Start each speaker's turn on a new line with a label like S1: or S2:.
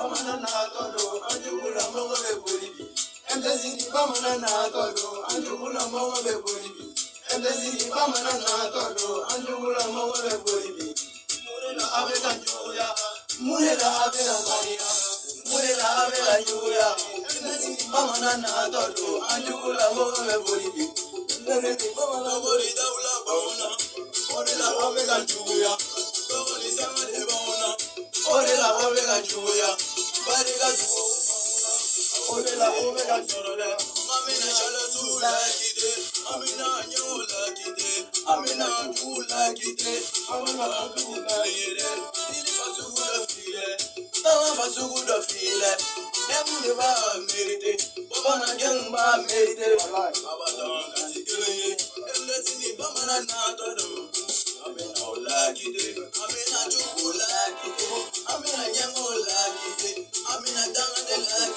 S1: bamana na toro anjugula mogo be bolibi endezini bamana na toro anjugula mogo be bolibi endezini bamana na toro anjugula mogo be bolibi murela abega njoya murela abega maria murela abega njoya endezini bamana na toro anjugula mogo be bolibi endezini bamana boli daula bauna murela abega njoya boli samade bauna murela abega njoya bariga tuo murela abega njoya amina chala zula kide amina nyola kide amina kula kide amina kula yere ili fasuguda file tawa fasuguda file emu ne ba merite baba na jeng ba merite